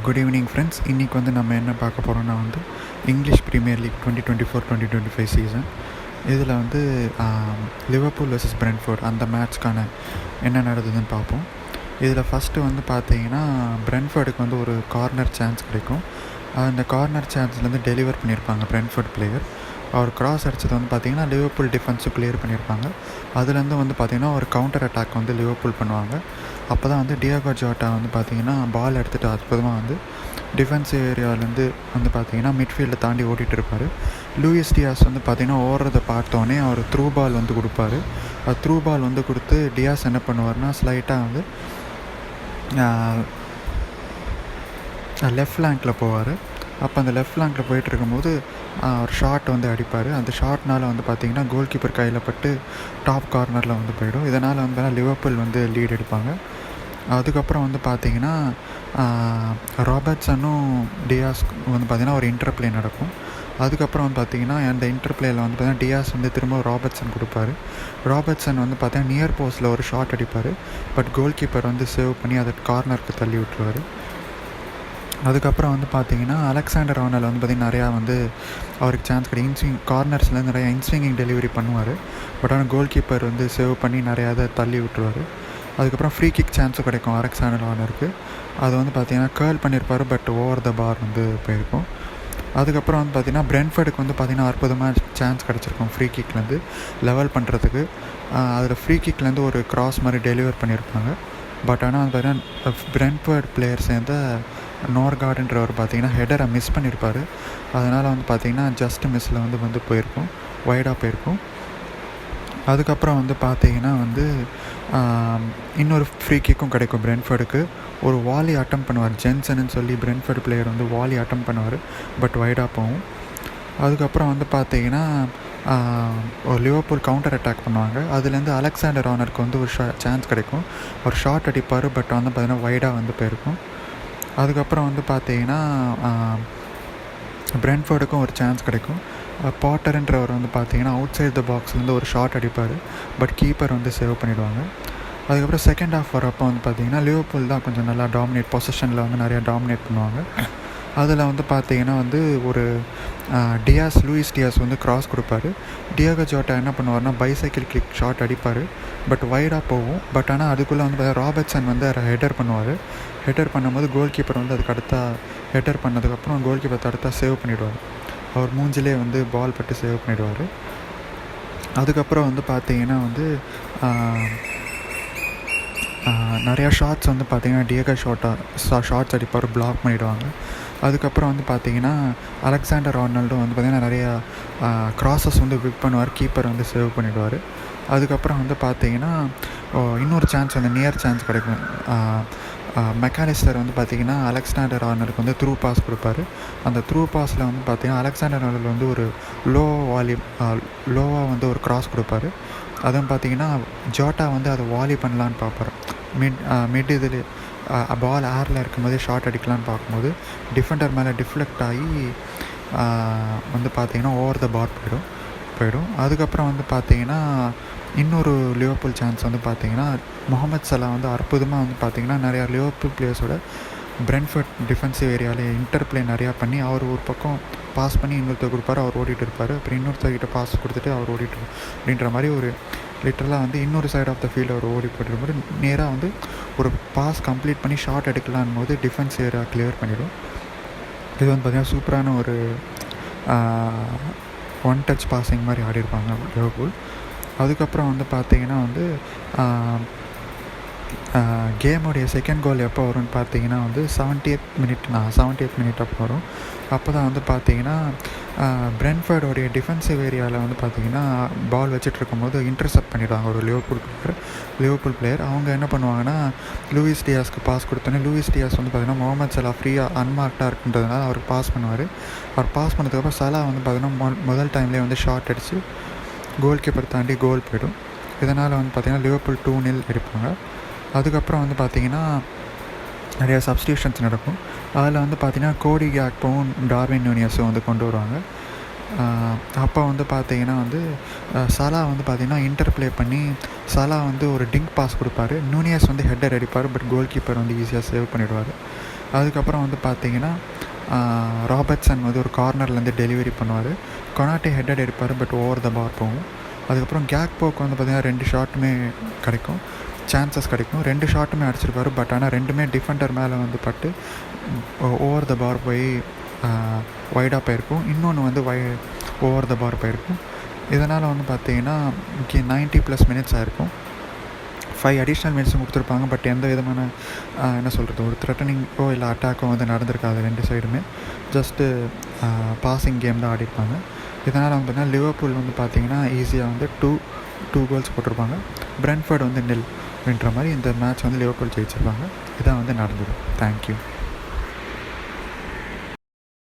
Good evening friends. இன்றைக்கி வந்து நம்ம என்ன பார்க்க போகிறோம்னா வந்து இங்கிலீஷ் ப்ரீமியர் லீக் 2024-2025 சீசன். இதில் வந்து லிவர்பூல் வெர்சஸ் பிரென்ஃபோர்ட் அந்த மேட்ச்க்கான என்ன நடந்ததுன்னு பார்ப்போம். இதில் ஃபஸ்ட்டு வந்து பார்த்தீங்கன்னா பிரென்ஃபோர்டுக்கு வந்து ஒரு கார்னர் சான்ஸ் கிடைக்கும். அந்த கார்னர் சான்ஸ்லேருந்து டெலிவர் பண்ணியிருப்பாங்க பிரென்ஃபோர்ட் பிளேயர். அவர் கிராஸ் அடித்தது வந்து பார்த்திங்கன்னா லிவர்பூல் டிஃபென்ஸும் கிளியர் பண்ணியிருப்பாங்க. அதுலேருந்து வந்து பார்த்திங்கன்னா ஒரு கவுண்டர் அட்டாக் வந்து லிவர்பூல் பண்ணுவாங்க. அப்போ தான் வந்து டியாகோ ஜோட்டா வந்து பார்த்திங்கன்னா பால் எடுத்துகிட்டு அற்புதமாக வந்து டிஃபென்சிவ் ஏரியாவிலேருந்து வந்து பார்த்திங்கன்னா மிட்ஃபீல்டை தாண்டி ஓடிட்டு இருப்பார். லூயிஸ் டியாஸ் வந்து பார்த்திங்கன்னா ஓடுறதை பார்த்தோன்னே அவர் த்ரூ பால் வந்து கொடுப்பாரு. அது த்ரூ பால் வந்து கொடுத்து டியாஸ் என்ன பண்ணுவார்னா ஸ்லைட்டாக வந்து லெஃப்ட் ஃப்ளாங்கில் போவார். அப்போ அந்த லெஃப்ட் ஃப்ளாங்கில் போயிட்டு இருக்கும்போது ஒரு ஷாட் வந்து அடிப்பார். அந்த ஷாட்னால் வந்து பார்த்திங்கன்னா கோல் கீப்பர் கையில் பட்டு டாப் கார்னரில் வந்து போயிடும். இதனால் வந்து லிவர்பூல் வந்து லீட் எடுப்பாங்க. அதுக்கப்புறம் வந்து பார்த்திங்கன்னா ராபர்ட்சனும் டியாஸ் வந்து பார்த்திங்கன்னா ஒரு இன்டர்ப்ளே நடக்கும். அதுக்கப்புறம் வந்து பார்த்திங்கன்னா அந்த இன்டர்ப்ளேயில் வந்து பார்த்திங்கன்னா டியாஸ் வந்து திரும்ப ராபர்ட்சன் கொடுப்பாரு. ராபர்ட்சன் வந்து பார்த்திங்கன்னா நியர் போஸ்ட்டில் ஒரு ஷாட் அடிப்பார். பட் கோல் கீப்பர் வந்து சேவ் பண்ணி அதை கார்னருக்கு தள்ளி விட்டுருவார். அதுக்கப்புறம் வந்து பார்த்திங்கன்னா அலெக்சாண்டர் ஆர்னால்ட் வந்து பார்த்திங்கன்னா நிறையா வந்து அவருக்கு சான்ஸ் கிடைக்கும். இன்ஸ்விங் கார்னர்ஸ்லேருந்து நிறையா இன்ஸ்விங்கிங் டெலிவரி பண்ணுவார். பட் ஆனால் கோல் கீப்பர் வந்து சேவ் பண்ணி நிறையா அதை தள்ளி விட்டுருவார். அதுக்கப்புறம் ஃப்ரீ கிக் சான்ஸும் கிடைக்கும் அலெக்சாண்டர் ஆர்னால்டுக்கு. அது வந்து பார்த்திங்கன்னா கேர்ள் பண்ணியிருப்பார். பட் ஓவர் த பார் வந்து போயிருக்கும். அதுக்கப்புறம் வந்து பார்த்திங்கன்னா பிரென்ஃபோர்டுக்கு வந்து பார்த்திங்கன்னா அற்புதமாக சான்ஸ் கிடச்சிருக்கும் ஃப்ரீ கிக்லேருந்து லெவல் பண்ணுறதுக்கு. அதில் ஃப்ரீ கிக்லேருந்து ஒரு கிராஸ் மாதிரி டெலிவர் பண்ணியிருப்பாங்க. பட் ஆனால் வந்து பார்த்திங்கன்னா பிரென்ஃபோர்ட் பிளேயர் சேர்ந்த நோர்கார்டுன்றவர் பார்த்திங்கன்னா ஹெடரை மிஸ் பண்ணியிருப்பார். அதனால் வந்து பார்த்திங்கன்னா ஜஸ்ட் மிஸ்ஸில் வந்து போயிருக்கும், வைடாக போயிருக்கும். அதுக்கப்புறம் வந்து பார்த்திங்கன்னா வந்து இன்னொரு ஃப்ரீ கிக்கும் கிடைக்கும் பிரென்ஃபோர்டுக்கு. ஒரு வாலி அட்டம் பண்ணுவார் ஜென்சன்னு சொல்லி பிரென்ஃபோர்டு பிளேயர் வந்து வாலி அட்டம் பண்ணுவார். பட் வைடாக போகும். அதுக்கப்புறம் வந்து பார்த்திங்கன்னா ஒரு லிவர்பூல் கவுண்டர் அட்டாக் பண்ணுவாங்க. அதுலேருந்து அலெக்சாண்டர் ஆர்னால்டுக்கு வந்து ஒரு சான்ஸ் கிடைக்கும். ஒரு ஷாட் அடிப்பார். பட் வந்து பார்த்திங்கன்னா வைடாக வந்து போயிருக்கும். அதுக்கப்புறம் வந்து பார்த்திங்கன்னா பிரென்ஃபோர்டுக்கும் ஒரு சான்ஸ் கிடைக்கும். பாட்டர்ன்றவர் வந்து பார்த்திங்கன்னா அவுட் சைட் த பாக்ஸ்லேருந்து ஒரு ஷாட் அடிப்பார். பட் கீப்பர் வந்து சேவ் பண்ணிவிடுவாங்க. அதுக்கப்புறம் செகண்ட் ஹாஃப் வரப்போ வந்து பார்த்திங்கன்னா லிவர்பூல் தான் கொஞ்சம் நல்லா டாமினேட் பொசிஷனில் வந்து நிறையா டாமினேட் பண்ணுவாங்க. அதில் வந்து பார்த்திங்கன்னா வந்து ஒரு லூயிஸ் டியாஸ் வந்து கிராஸ் கொடுப்பாரு. டியாகோ ஜோட்டா என்ன பண்ணுவார்னா பைசைக்கிள் கிக் ஷாட் அடிப்பார். பட் வைடாக போகும். பட் ஆனால் அதுக்குள்ளே வந்து ராபர்ட்சன் வந்து அதை ஹெடர் பண்ணுவார். ஹெடர் பண்ணும்போது கோல் கீப்பர் வந்து அதுக்கு அடுத்தா ஹெடர் பண்ணதுக்கப்புறம் கோல் கீப்பர் தடுத்தா சேவ் பண்ணிவிடுவார். அவர் மூஞ்சிலே வந்து பால் பட்டு சேவ் பண்ணிவிடுவார். அதுக்கப்புறம் வந்து பார்த்திங்கன்னா வந்து நிறையா ஷாட்ஸ் வந்து பார்த்திங்கன்னா டியாகோ ஷாட்ஸ் அடிப்பார், பிளாக் பண்ணிவிடுவாங்க. அதுக்கப்புறம் வந்து பார்த்திங்கன்னா அலெக்சாண்டர் ஆர்னால்டும் வந்து பார்த்திங்கன்னா நிறையா க்ராஸஸ் வந்து விக் பண்ணுவார். கீப்பர் வந்து சேவ் பண்ணிவிடுவார். அதுக்கப்புறம் வந்து பார்த்திங்கன்னா இன்னொரு சான்ஸ் வந்து நியர் சான்ஸ் கிடைக்கும். மெக்கானிஸ்டர் வந்து பார்த்திங்கன்னா அலெக்சாண்டர் ஆர்னால்டுக்கு வந்து த்ரூ பாஸ் கொடுப்பாரு. அந்த த்ரூ பாஸில் வந்து பார்த்திங்கன்னா அலெக்சாண்டர் ஆர்னால்டு வந்து ஒரு லோவாக வந்து ஒரு கிராஸ் கொடுப்பாரு. அதுவும் பார்த்திங்கன்னா ஜோட்டா வந்து அதை வாலி பண்ணலான்னு பார்ப்பார். மிட் இதில் பால் ஏரில் இருக்கும்போதே ஷாட் அடிக்கலான்னு பார்க்கும்போது டிஃபெண்டர் மேலே டிஃப்ளெக்ட் ஆகி வந்து பார்த்திங்கன்னா ஓவர் த பார் போயிடும். அதுக்கப்புறம் வந்து பார்த்திங்கன்னா இன்னொரு லிவர்பூல் சான்ஸ் வந்து பார்த்திங்கன்னா முகமது சலா வந்து அற்புதமாக வந்து பார்த்திங்கன்னா நிறையா லிவர்பூல் பிளேயர்ஸோட பிரென்ஃபோர்ட் டிஃபென்சிவ் ஏரியாவில் இன்டர்ப்ளே நிறையா பண்ணி அவர் ஒரு பக்கம் பாஸ் பண்ணி இன்னொருத்தர் கொடுப்பாரு, அவர் ஓடிட்டு இருப்பார். அப்புறம் இன்னொருத்தர்கிட்ட பாஸ் கொடுத்துட்டு அவர் ஓடிட்டு அப்படின்ற மாதிரி ஒரு லிட்டரலாக வந்து இன்னொரு சைட் ஆஃப் த ஃபீல்டு அவர் ஓடி போய்ட்டு போது நேராக வந்து ஒரு பாஸ் கம்ப்ளீட் பண்ணி ஷாட் எடுக்கலான் போது டிஃபென்ஸ் ஏரியா கிளியர் பண்ணிடும். இது வந்து பார்த்திங்கன்னா சூப்பரான ஒரு ஒன் டச் பாசிங் மாதிரி ஆடிருப்பாங்க லிவர்பூல். அதுக்கப்புறம் வந்து பார்த்திங்கன்னா வந்து கேமோடைய செகண்ட் கோல் எப்போ வரும்னு பார்த்தீங்கன்னா வந்து 70th மினிட் அப்போ வரும். அப்போ தான் வந்து பார்த்திங்கன்னா பிரென்ஃபோர்டோடைய டிஃபென்சிவ் ஏரியாவில் வந்து பார்த்திங்கன்னா பால் வச்சுட்டு இருக்கும்போது இன்டர்செப்ட் பண்ணிடுவாங்க ஒரு லிவர்பூல் பிளேயர். அவங்க என்ன பண்ணுவாங்கன்னா லூயிஸ் டியாஸ்க்கு பாஸ் கொடுத்தோன்னே லூயிஸ் டியாஸ் வந்து பார்த்திங்கன்னா முகமது சலா ஃப்ரீயாக அன்மார்க்டாக இருக்குன்றதுனால அவருக்கு பாஸ் பண்ணுவார். அவர் பாஸ் பண்ணதுக்கப்புறம் சலா வந்து பார்த்திங்கன்னா முதல் டைம்லேயே வந்து ஷாட் அடித்து கோல் கீப்பர் தாண்டி கோல் போய்டும். இதனால் வந்து பார்த்திங்கன்னா லிவர்பூல் 2-0 எடுப்பாங்க. அதுக்கப்புறம் வந்து பார்த்திங்கன்னா நிறையா சப்ஸ்டியூஷன்ஸ் நடக்கும். அதில் வந்து பார்த்திங்கன்னா கோடி கேக்போவும் டார்வின் நூனியஸும் வந்து கொண்டு வருவாங்க. அப்போ வந்து பார்த்திங்கன்னா வந்து சலா வந்து பார்த்திங்கன்னா இன்டர்ப்ளே பண்ணி சலா வந்து ஒரு டிங்க் பாஸ் கொடுப்பாரு. நூனியஸ் வந்து ஹெட்டர் அடிப்பார். பட் கோல் கீப்பர் வந்து ஈஸியாக சேவ் பண்ணிவிடுவார். அதுக்கப்புறம் வந்து பார்த்தீங்கன்னா ராபர்ட்சன் வந்து ஒரு கார்னர்லேருந்து டெலிவரி பண்ணுவார். கொனாட்டே ஹெட்டட் எடுப்பார், பட் ஓவர் த பார் போகும். அதுக்கப்புறம் கேக்போக்கு வந்து பார்த்திங்கன்னா 2 ஷாட்டுமே கிடைக்கும், சான்சஸ் கிடைக்கும். 2 ஷாட்டுமே அடிச்சிருப்பார், பட் ஆனால் 2மே டிஃபெண்டர் மேலே வந்து பட்டு ஓவர் த பார் போய் வைடாக போயிருக்கும். இன்னொன்று வந்து ஓவர் த பார் போயிருக்கும். இதனால் வந்து பார்த்திங்கன்னா 90+ மினிட்ஸ் ஆகிருக்கும். 5 அடிஷ்னல் மினிட்ஸும் கொடுத்துருப்பாங்க, பட் எந்த விதமான என்ன சொல்கிறது, ஒரு த்ரெட்டனிங்கோ இல்லை அட்டாக்கோ வந்து நடந்திருக்காது 2 சைடுமே. ஜஸ்ட்டு பாசிங் கேம் தான் ஆடிருப்பாங்க. இதனால் வந்து பார்த்திங்கன்னா லிவர்பூல் வந்து பார்த்திங்கன்னா ஈஸியாக வந்து 2 கோல்ஸ் போட்டிருப்பாங்க. பிரென்ட்ஃபோர்ட் வந்து 0 அப்படின்ற மாதிரி இந்த மேட்ச் வந்து லிவர்பூல் ஜெயிச்சிருப்பாங்க. இதான் வந்து நடந்தது. தேங்க்யூ.